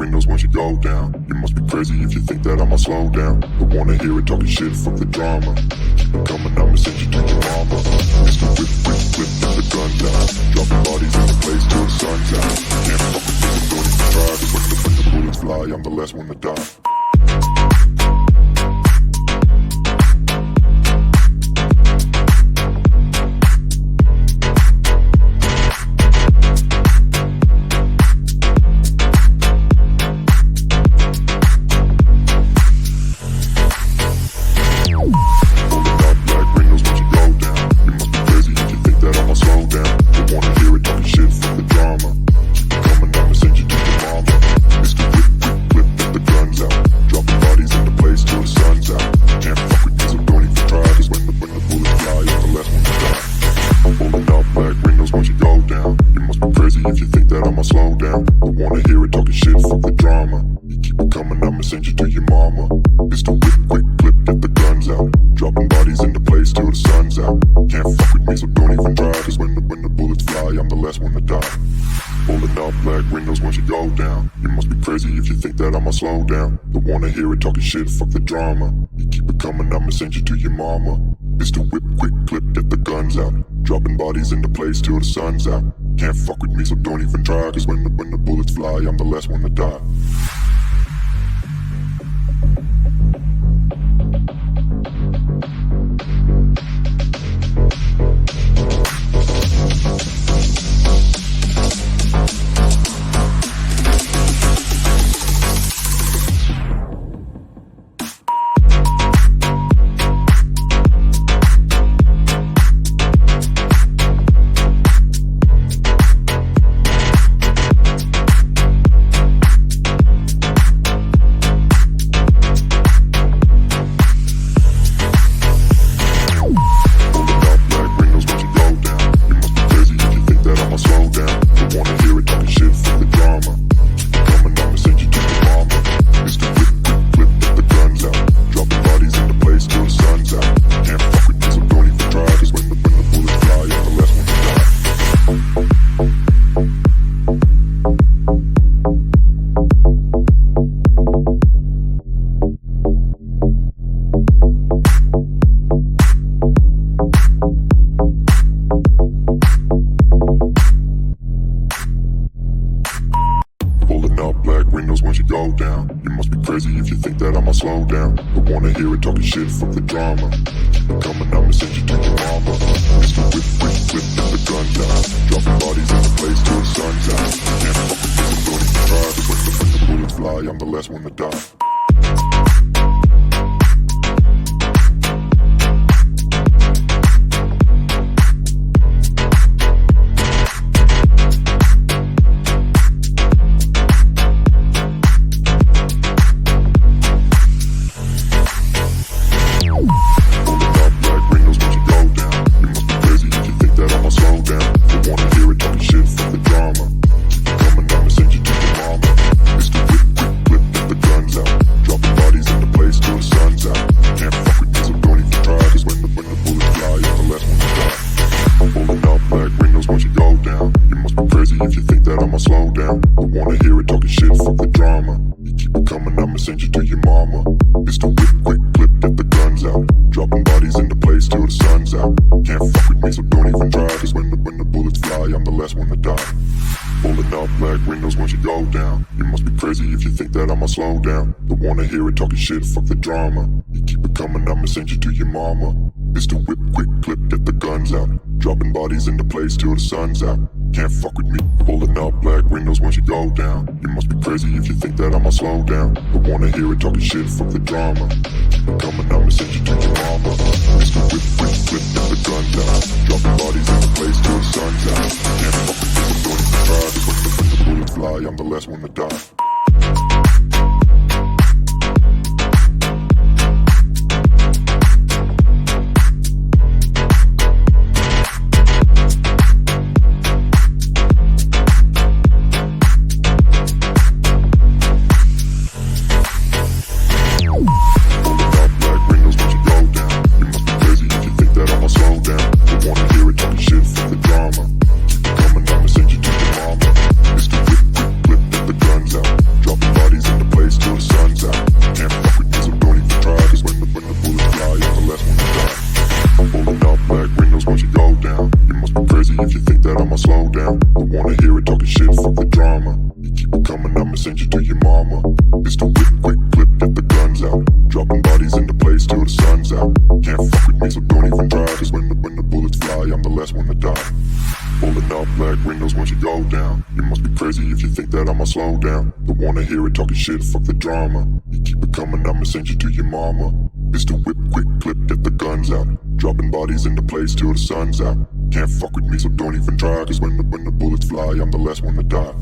windows once you go down. You must be crazy if you think that I'ma slow down. Don't wanna hear it talking shit, fuck the drama. Keep it coming, I'ma send you to your mama. Mr. Whip, whip, whip, get the guns out. Dropping bodies in the place till the sun's out. Can't fuck with me, so don't even try. Cause when the bullets fly, I'm the last one to die. If you think that I'ma slow down, don't wanna hear it talking shit, fuck the drama. You keep it coming, I'ma send you to your mama. Pistol whip, quick clip, get the guns out. Dropping bodies into place till the sun's out. Can't fuck with me, so don't even try. Cause when the bullets fly, I'm the last one to die. Pulling up black windows once you go down. You must be crazy if you think that I'ma slow down. Don't wanna hear it talking shit, fuck the drama. You keep it coming, I'ma send you to your mama. Pistol whip, quick clip, get the guns out. Dropping bodies into place till the sun's out. Can't fuck with me, so don't even try. Cause when the bullets fly, I'm the last one to die. Once you go down, you must be crazy if you think that I'ma slow down. Don't wanna hear it talking shit, fuck the drama. Keep it coming, I'ma send you to your mama. Mr. Whip, whip, whip, get the guns out. Dropping bodies in the place till the sun's out. Can't fuck with me, so don't even try. Cause when the bullets fly, I'm the last one to die. If you think that I'ma slow down, don't wanna hear it talking shit, fuck the drama. You keep it coming, I'ma send you to your mama. Pistol whip, quick clip, get the guns out. Dropping bodies into place till the sun's out. Can't fuck with me, so don't even try. Cause when the bullets fly, I'm the last one to die. Pulling up black windows once you go down. You must be crazy if you think that I'ma slow down. Don't wanna hear it talking shit, fuck the drama. You keep it coming, I'ma send you to your mama. Pistol whip, quick clip, get the guns out. Dropping bodies into place till the sun's out. Can't fuck with me. Pulling up black windows once you go down. You must be crazy if you think that I'ma slow down. Don't wanna hear it talking shit, fuck the drama. Keep it coming, I'ma send you to your mama. Mr. Whip, whip, whip, get the guns out. Dropping bodies into place till the sun's out. Can't fuck with me, so don't even try. Cause when the bullets fly, I'm the last one to die. Drama. Keep it coming, I'ma send you to your mama. Mr. Whip, whip, whip, get the guns out. send you to your mama. It's the whip, quick clip, get the guns out. Dropping bodies into place till the sun's out. Can't fuck with me, so don't even try. Cause when the bullets fly, I'm the last one to die. Pulling up black windows once you go down. You must be crazy if you think that I'ma slow down. Don't wanna hear it talking shit, fuck the drama. You keep it coming, I'ma send you to your mama. It's the whip, quick clip, get the guns out. Dropping bodies into place till the sun's out. Can't fuck with me, so don't even try. Cause when the bullets fly, I'm the last one to die.